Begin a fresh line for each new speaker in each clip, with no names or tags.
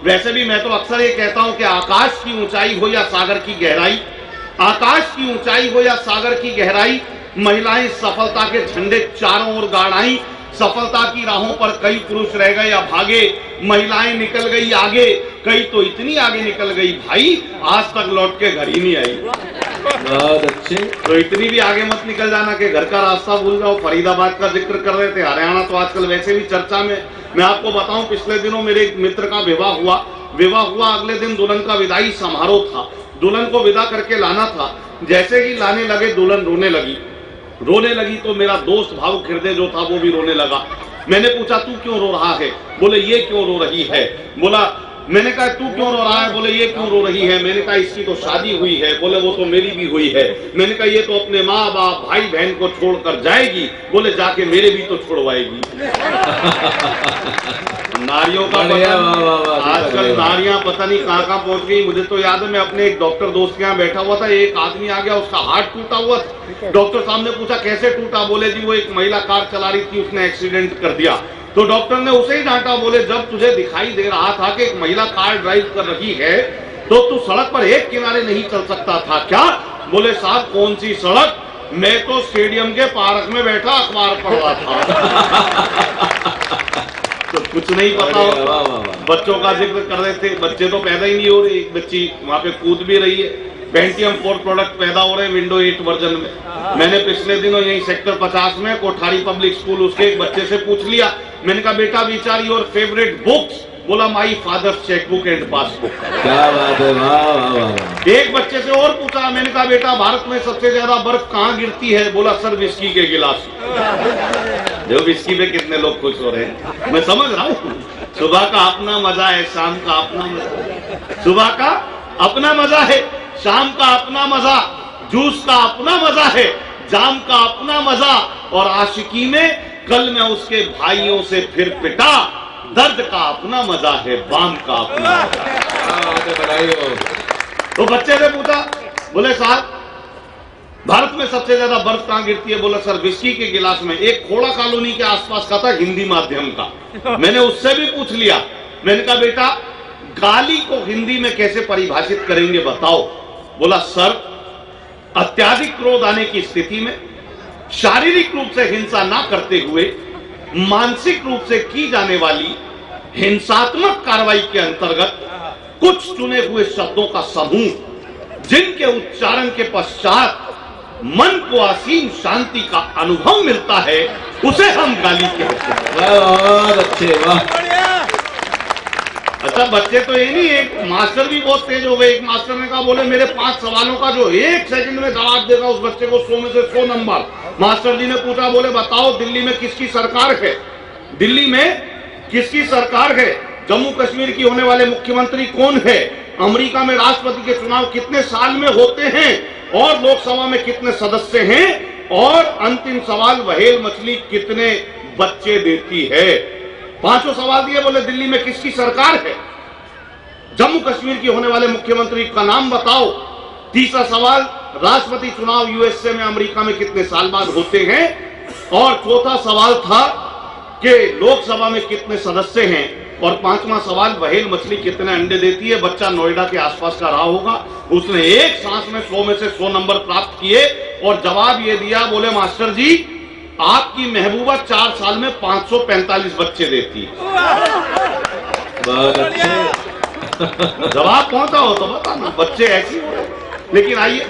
वैसे भी मैं तो अक्सर ये कहता हूं कि आकाश की ऊंचाई हो या सागर की गहराई, आकाश की ऊंचाई हो या सागर की गहराई, महिलाएं सफलता के झंडे चारों ओर गाड़ आईं। सफलता की राहों पर कई पुरुष रह गए या भागे, महिलाएं निकल गई आगे, कई तो इतनी आगे निकल गई भाई आज तक लौट के घर ही नहीं आई।
बहुत अच्छे।
तो इतनी भी आगे मत निकल जाना कि घर का रास्ता भूल जाओ। फरीदाबाद का जिक्र कर रहे थे, हरियाणा तो आजकल वैसे भी चर्चा में। मैं आपको बताऊं, पिछले दिनों मेरे एक मित्र का विवाह हुआ, अगले दिन दुल्हन का विदाई समारोह था, दुल्हन को विदा करके लाना था। जैसे ही लाने लगे दुल्हन रोने लगी तो मेरा दोस्त भावुक हृदय जो था वो भी रोने लगा। मैंने पूछा तू क्यों रो रहा है? बोले ये क्यों रो रही है? बोला, मैंने कहा तू क्यों रो रहा है? बोले ये क्यों रो रही है? मैंने कहा इसकी तो शादी हुई है। बोले वो तो मेरी भी हुई है। मैंने कहा ये तो अपने माँ बाप भाई बहन को छोड़कर जाएगी। बोले जाके मेरे भी तो छोड़वाएगी। नारियों का आजकल नारियां पता नहीं कहां कहां पहुंच गई। मुझे तो याद है मैं अपने एक डॉक्टर दोस्त के यहाँ बैठा हुआ था, एक आदमी आ गया, उसका हार्ट टूटा हुआ था। डॉक्टर साहब ने पूछा कैसे टूटा? बोले जी वो एक महिला कार चला रही थी, उसने एक्सीडेंट कर दिया। तो डॉक्टर ने उसे ही डांटा, बोले जब तुझे दिखाई दे रहा था कि एक महिला कार ड्राइव कर रही है तो तू सड़क पर एक किनारे नहीं चल सकता था क्या? बोले साहब कौन सी सड़क, मैं तो स्टेडियम के पार्क में बैठा अखबार पढ़ रहा था। तो कुछ नहीं पता हो। बच्चों का जिक्र कर रहे थे, बच्चे तो पैदा ही नहीं हो रहे। एक बच्ची वहां पे कूद भी रही है। पेंटियम 4 प्रोडक्ट पैदा हो रहे हैं विंडो 8 वर्जन में। मैंने पिछले दिनों यही सेक्टर 50 में कोठारी पब्लिक स्कूल उसके एक बच्चे से पूछ लिया, मैंने कहा बेटा which are your favourite books? बोला my father's chequebook and passbook.
क्या बात है, वाह वाह वाह।
एक बच्चे से और पूछा, मैंने कहा बेटा भारत में सबसे ज्यादा बर्फ कहाँ गिरती है? बोला सर विस्की के गिलास। देखो विस्की पे कितने लोग खुश हो रहे हैं। मैं समझ रहा हूँ, सुबह का अपना मजा है, शाम का अपना मजा। सुबह का अपना मजा है, शाम का अपना मजा, जूस का अपना मजा है, जाम का अपना मजा। और आशिकी में कल मैं उसके भाइयों से फिर पिटा, दर्द का अपना मजा है, बाम का अपना मजा।
बधाई हो।
तो बच्चे ने पूछा, बोले साहब भारत में सबसे ज्यादा बर्फ कहां गिरती है? बोला सर विस्की के गिलास में। एक खोड़ा कॉलोनी के आसपास का था, हिंदी माध्यम का। मैंने उससे भी पूछ लिया, मैंने कहा बेटा गाली को हिंदी में कैसे परिभाषित करेंगे बताओ? बोला सर अत्याधिक क्रोध आने की स्थिति में शारीरिक रूप से हिंसा ना करते हुए मानसिक रूप से की जाने वाली हिंसात्मक कार्रवाई के अंतर्गत कुछ चुने हुए शब्दों का समूह जिनके उच्चारण के पश्चात मन को असीम शांति का अनुभव मिलता है, उसे हम गाली कहते हैं।
बहुत अच्छे, वाह।
अच्छा बच्चे तो ये नहीं, एक मास्टर भी बहुत तेज हो गए। एक मास्टर ने कहा बोले मेरे 5 सवालों का जो 1 सेकंड में जवाब देगा उस बच्चे को 100 में से 100 नंबर। मास्टर जी ने पूछा, बोले बताओ दिल्ली में किसकी सरकार है? दिल्ली में किसकी सरकार है? जम्मू कश्मीर की होने वाले मुख्यमंत्री कौन है? अमेरिका में राष्ट्रपति के चुनाव कितने साल में होते हैं? और लोकसभा में कितने सदस्य हैं? और अंतिम सवाल, व्हेल मछली कितने बच्चे देती है? 5 सवाल दिए, बोले दिल्ली में किसकी सरकार है? जम्मू कश्मीर की होने वाले मुख्यमंत्री का नाम बताओ। 3रा सवाल, राष्ट्रपति चुनाव यूएसए में अमेरिका में कितने साल बाद होते हैं? और 4था सवाल था कि लोकसभा में कितने सदस्य हैं? और 5वां सवाल, व्हेल मछली कितने अंडे देती है? बच्चा नोएडा के आसपास का रहा होगा, उसने एक सांस में 100 में से 100 नंबर प्राप्त किए और जवाब ये दिया, बोले मास्टर जी आपकी महबूबा 4 साल में 545 बच्चे देती है।
बहुत अच्छे।
जवाब पहुंचा हो तो बताना, बच्चे ऐसी हो रहे। लेकिन आइए,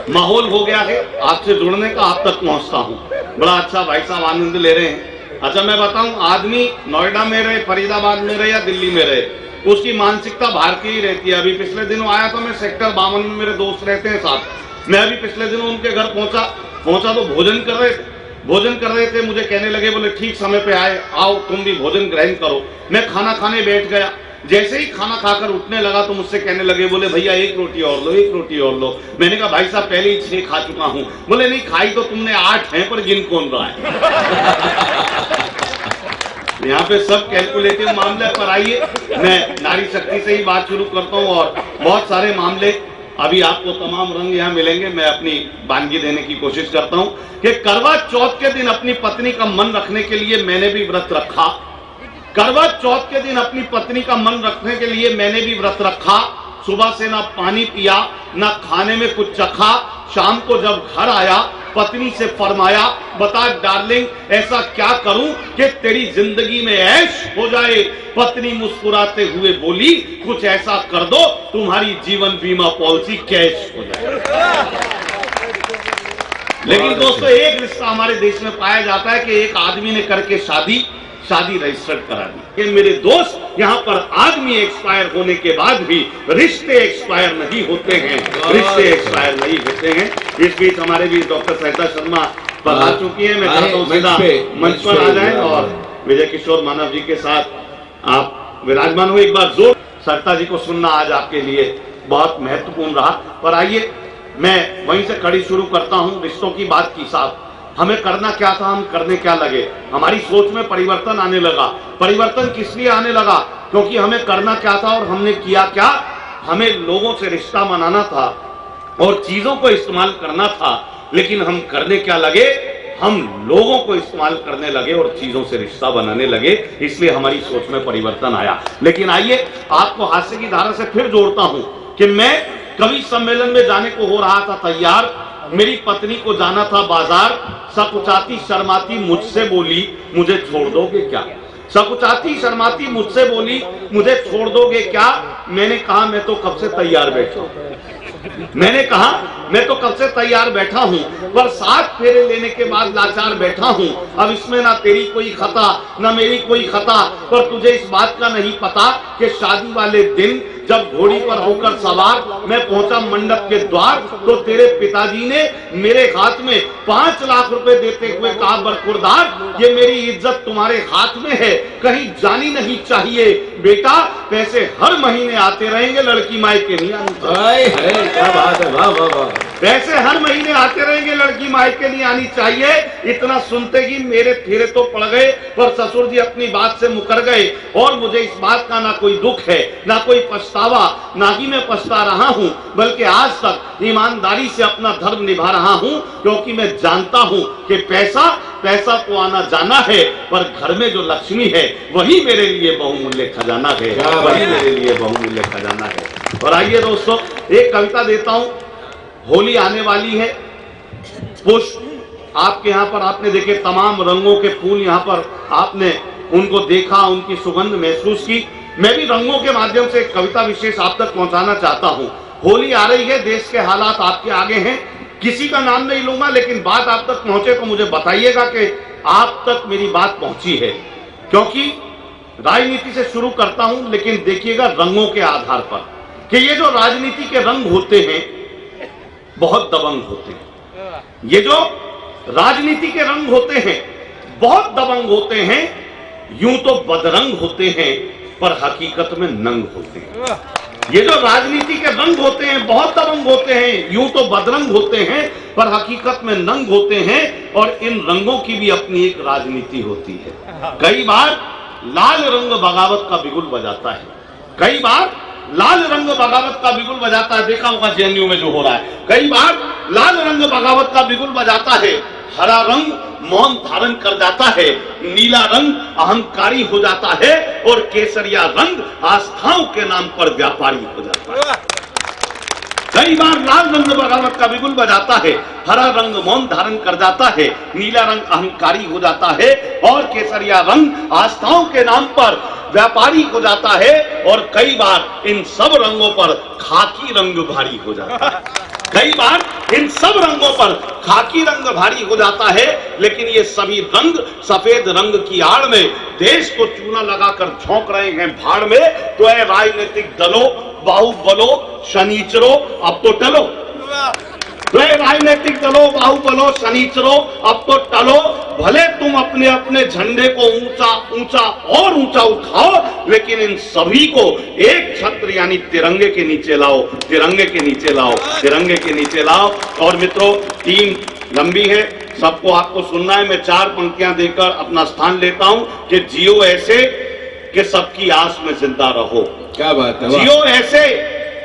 माहौल हो गया है आपसे जुड़ने का, आप तक पहुंचता हूं। बड़ा अच्छा भाई साहब आनंद ले रहे हैं। अच्छा मैं बताऊं, आदमी नोएडा में रहे, फरीदाबाद में रहे या दिल्ली में रहे, उसकी मानसिकता भारतीय ही रहती है। अभी पिछले दिनों आया था मैं, सेक्टर 52 में मेरे दोस्त रहते हैं साथ। मैं अभी पिछले दिनों उनके घर पहुंचा तो भोजन कर रहे थे। मुझे कहने लगे, बोले ठीक समय पे आए, आओ तुम भी भोजन ग्रहण करो। मैं खाना खाने बैठ गया। जैसे ही खाना खाकर उठने लगा तो मुझसे कहने लगे, बोले भैया 1 रोटी और लो, 1 रोटी और लो। मैंने कहा भाई साहब पहले ही 6 खा चुका हूं। बोले नहीं खाई तो तुमने 8 है, पर गिन कौन रहा है? यहाँ पे सब कैलकुलेटिव मामले पर। आइए मैं नारी शक्ति से ही बात शुरू करता हूँ और बहुत सारे मामले अभी आपको तमाम रंग यहाँ मिलेंगे। मैं अपनी वानगी देने की कोशिश करता हूँ कि करवा चौथ के दिन अपनी पत्नी का मन रखने के लिए मैंने भी व्रत रखा करवा चौथ के दिन अपनी पत्नी का मन रखने के लिए मैंने भी व्रत रखा। सुबह से ना पानी पिया, ना खाने में कुछ चखा। शाम को जब घर आया, पत्नी से फरमाया, बता डार्लिंग ऐसा क्या करूं कि तेरी जिंदगी में ऐश हो जाए। पत्नी मुस्कुराते हुए बोली, कुछ ऐसा कर दो तुम्हारी जीवन बीमा पॉलिसी कैश हो जाए। लेकिन दोस्तों, एक रिश्ता हमारे देश में पाया जाता है कि एक आदमी ने करके शादी रजिस्टर्ड करा दी। मेरे दोस्त, यहाँ पर आदमी एक्सपायर होने के बाद भी रिश्ते एक्सपायर नहीं होते हैं, रिश्ते एक्सपायर नहीं होते हैं। इस बीच हमारे भी डॉक्टर सरिता शर्मा पधार चुकी है। मैं चाहता हूँ सीधा मंच पर आ जाए और विजय किशोर मानव जी के साथ आप विराजमान हुए। एक बार जोर सरिता जी को सुनना आज आपके लिए बहुत महत्वपूर्ण रहा। पर आइए मैं वहीं से कड़ी शुरू करता हूं, रिश्तों की बात की। साथ हमें करना क्या था, हम करने क्या लगे। हमारी सोच में परिवर्तन आने लगा। परिवर्तन किस लिए आने लगा? क्योंकि हमें करना क्या था और हमने किया क्या। हमें लोगों से रिश्ता बनाना था और चीजों को इस्तेमाल करना था, लेकिन हम करने क्या लगे, हम लोगों को इस्तेमाल करने लगे और चीजों से रिश्ता बनाने लगे। इसलिए हमारी सोच में परिवर्तन आया। लेकिन आइए आपको हास्य की धारा से फिर जोड़ता हूं कि मैं कवि सम्मेलन में जाने को हो रहा था तैयार। मेरी पत्नी को जाना था बाजार। सकुचाती शर्माती मुझसे बोली, मुझे छोड़ दोगे क्या। सकुचाती शर्माती मुझसे बोली, मुझे छोड़ दोगे क्या। मैंने कहा मैं तो कब से तैयार बैठा हूं। मैंने कहा मैं तो कब से तैयार बैठा हूं, पर 7 फेरे लेने के बाद लाचार बैठा हूं। अब इसमें ना तेरी कोई खता ना मेरी कोई खता, पर तुझे इस बात का नहीं पता कि शादी वाले दिन जब घोड़ी पर होकर सवार मैं पहुंचा मंडप के द्वार, तो तेरे पिताजी ने मेरे हाथ में 5 लाख रुपए देते हुए कहा, बरखुरदार ये मेरी इज्जत तुम्हारे हाथ में है, कहीं जानी नहीं चाहिए। बेटा पैसे हर महीने आते रहेंगे, लड़की मायके नहीं आनी चाहिए।
क्या बात है, वाह वाह वाह।
पैसे हर महीने आते रहेंगे, लड़की मायके नहीं आनी चाहिए। इतना सुनते ही मेरे फेरे तो पड़ गए, पर ससुर जी अपनी बात से मुकर गए। और मुझे इस बात का ना कोई दुख है ना कोई पछतावा, ना ही मैं पछता रहा हूं, बल्कि आज तक ईमानदारी से अपना धर्म निभा रहा हूं। क्योंकि मैं जानता हूं कि पैसा तो आना जाना है, पर घर में जो लक्ष्मी है वही मेरे लिए बहुमूल्य खजाना है, वही मेरे लिए बहुमूल्य खजाना है। और आइए दोस्तों, एक कविता देता हूं। होली आने वाली है। पुष्प आपके यहाँ पर आपने देखे, तमाम रंगों के फूल यहाँ पर आपने उनको देखा, उनकी सुगंध महसूस की। मैं भी रंगों के माध्यम से एक कविता विशेष आप तक पहुंचाना चाहता हूं। होली आ रही है, देश के हालात आपके आगे हैं। किसी का नाम नहीं लूंगा, लेकिन बात आप तक पहुंचे तो मुझे बताइएगा कि आप तक मेरी बात पहुंची है। क्योंकि राजनीति से शुरू करता हूं, लेकिन देखिएगा रंगों के आधार पर कि ये जो राजनीति के रंग होते हैं बहुत दबंग होते हैं। ये जो राजनीति के रंग होते हैं बहुत दबंग होते हैं। यूं तो बदरंग होते हैं, पर हकीकत में नंग होते हैं। ये जो राजनीति के रंग होते हैं बहुत दबंग होते हैं, यूं तो बदरंग होते हैं, पर हकीकत में नंग होते हैं। और इन रंगों की भी अपनी एक राजनीति होती है। कई बार लाल रंग बगावत का बिगुल बजाता है, कई बार लाल रंग बगावत का बिगुल बजाता है। देखा होगा जेएनयू में जो हो रहा है, कई बार लाल रंग बगावत का बिगुल बजाता है। हरा रंग मौन धारण कर जाता है, नीला रंग अहंकारी हो जाता है, और केसरिया रंग आस्थाओं के नाम पर व्यापारी हो जाता है। कई बार लाल रंग बगावत का बिगुल बजाता है, हरा रंग मौन धारण कर जाता है, नीला रंग अहंकारी हो जाता है, और केसरिया रंग आस्थाओं के नाम पर व्यापारी हो जाता है। और कई बार इन सब रंगों पर खाकी रंग भारी हो जाता है। कई बार इन सब रंगों पर खाकी रंग भारी हो जाता है। लेकिन ये सभी रंग सफेद रंग की आड़ में देश को चूना लगाकर झोंक रहे हैं भाड़ में। तो ऐ राजनीतिक दलों, बाहुबलो, शनीचरो, अब तो टलो। राजनीतिक दलों, बाहुबलो, शनीचरो, अब तो टलो। भले तुम अपने अपने झंडे को ऊंचा ऊंचा और ऊंचा उठाओ, लेकिन इन सभी को एक छत्र यानी तिरंगे के नीचे लाओ, तिरंगे के नीचे लाओ, तिरंगे के नीचे लाओ। और मित्रों, टीम लंबी है, सबको आपको सुनना है। मैं 4 पंक्तियां देकर अपना स्थान लेता हूं कि जियो ऐसे कि सबकी आस में जिंदा रहो।
क्या बात है,
जियो ऐसे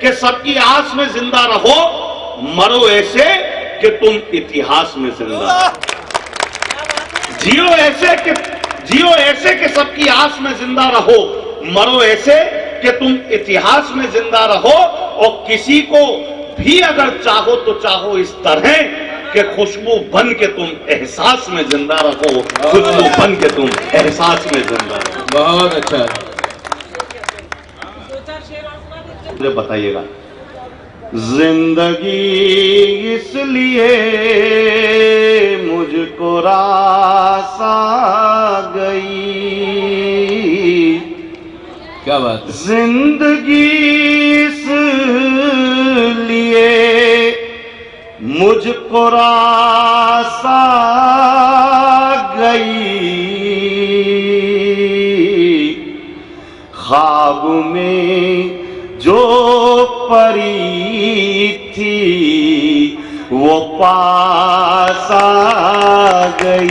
कि सबकी आस में जिंदा रहो, मरो ऐसे कि तुम इतिहास में जिंदा। जियो ऐसे कि जियो ऐसे कि सबकी आस में जिंदा रहो, मरो ऐसे कि तुम इतिहास में जिंदा रहो, और किसी को भी अगर चाहो तो चाहो इस तरह कि खुशबू बन के तुम एहसास में जिंदा रहो, खुशबू बन के तुम एहसास में जिंदा रहो।
बहुत अच्छा।
मुझे बताइएगा, जिंदगी इसलिए मुझको रास आ गई,
क्या बात है।
जिंदगी इसलिए मुझको रास आ गई, ख्वाब में जो परी थी वो पास आ गई।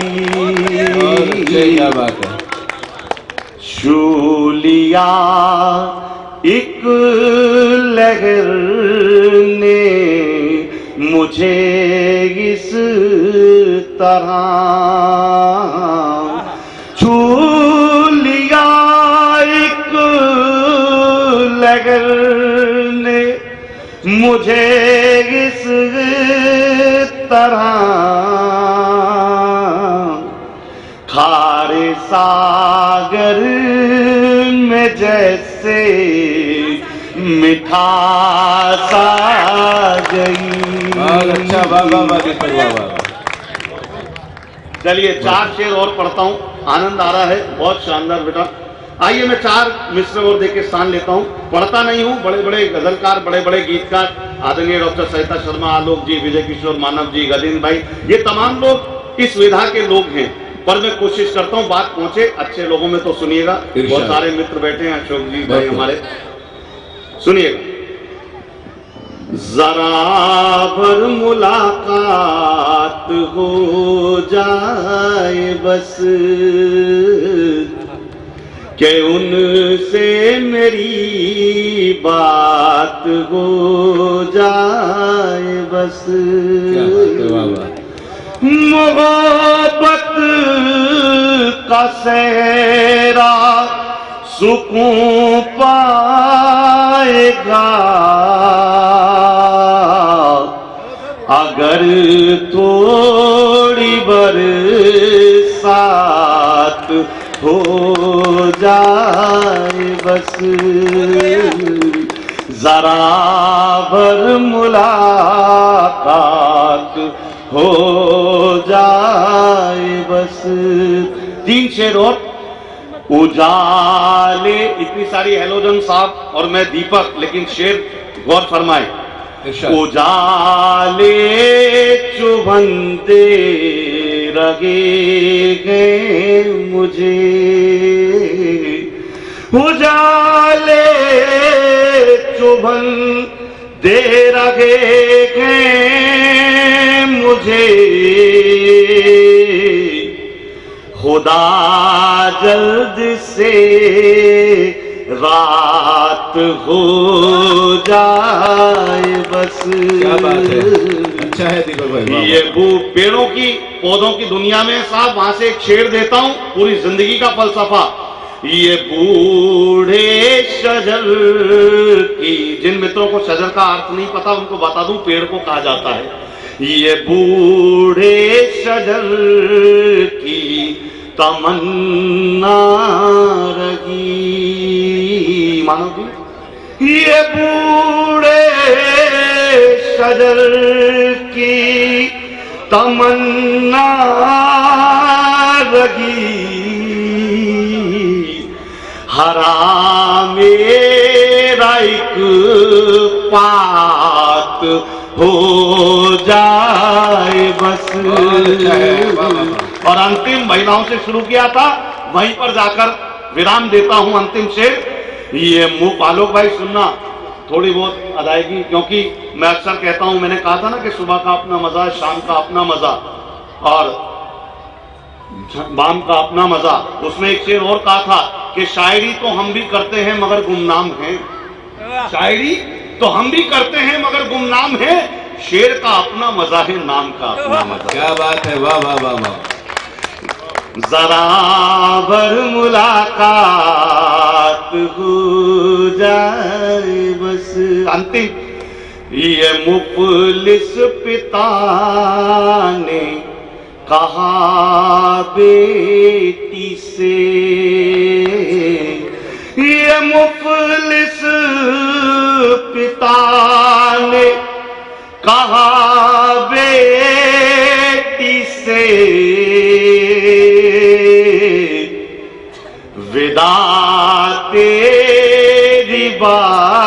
क्या बात है।
छू लिया एक लहर ने मुझे इस तरह, छू लिया एक लहर ने मुझे इस तरह, खारे सागर में जैसे मिठास आ गई।
अच्छा, वाह वाह वाह दीपक, वाह वाह।
चलिए 4 शेर और पढ़ता हूं, आनंद आ रहा है, बहुत शानदार बेटा। आइए मैं 4 मिसरे और देके स्थान लेता हूं। पढ़ता नहीं हूं, बड़े बड़े गजलकार, बड़े बड़े गीतकार, आदरणीय डॉक्टर सरिता शर्मा, आलोक जी, विजय किशोर मानव जी, गलीन भाई, ये तमाम लोग इस विधा के लोग हैं, पर मैं कोशिश करता हूं बात पहुंचे अच्छे लोगों में। तो सुनिएगा, बहुत सारे मित्र बैठे हैं, अशोक जी भाई हमारे, सुनिएगा। जरा भर मुलाकात हो जाए बस, कि उनसे मेरी बात हो जाए बस। मोहब्बत का सहरा सुकून पाएगा अगर थोड़ी बरसात हो जाए बस, जरा भर मुलाकात हो जाए बस। 3 शेर और। उजाले, इतनी सारी हेलोजन साहब और मैं दीपक, लेकिन शेर गौर फरमाए। उजाले चुभनते लगेंगे मुझे, उजाले चुभन दे लगेंगे मुझे, खुदा जल्द से रात हो जाए बस।
क्या बात है, अच्छा है दीपक भाई।
ये पेड़ों की पौधों की दुनिया में साहब, वहां से एक शेर देता हूं, पूरी जिंदगी का फलसफा। ये बूढ़े शजर की, जिन मित्रों को शजर का अर्थ नहीं पता उनको बता दूं, पेड़ को कहा जाता है। ये बूढ़े शजर की तमन्ना रही, मानो जी, ये बूढ़े शजर की तमन्ना रही, हरा मेरा एक पात हो जाए बस। और अंतिम महिलाओं से शुरू किया था, वहीं पर जाकर विराम देता हूं अंतिम शेर। ये मुंह आलोक भाई सुनना, थोड़ी बहुत अदायगी, क्योंकि मैं अक्सर कहता हूं, मैंने कहा था ना कि सुबह का अपना मजा, शाम का अपना मजा और बाम का अपना मजा। उसमें एक शेर और कहा था कि शायरी तो हम भी करते हैं मगर गुमनाम हैं, शायरी तो हम भी करते हैं मगर गुमनाम है, शेर का अपना मजा है, नाम का अपना मजा।
क्या बात है, वाह वाह वाह वाह।
जरा भर मुलाकात हो जाए बस। अंतिम, ये मुफलिस पिता ने कहा बेटी से, ये मुफलिस पिता ने कहा बेटी से, विदा तेरी बात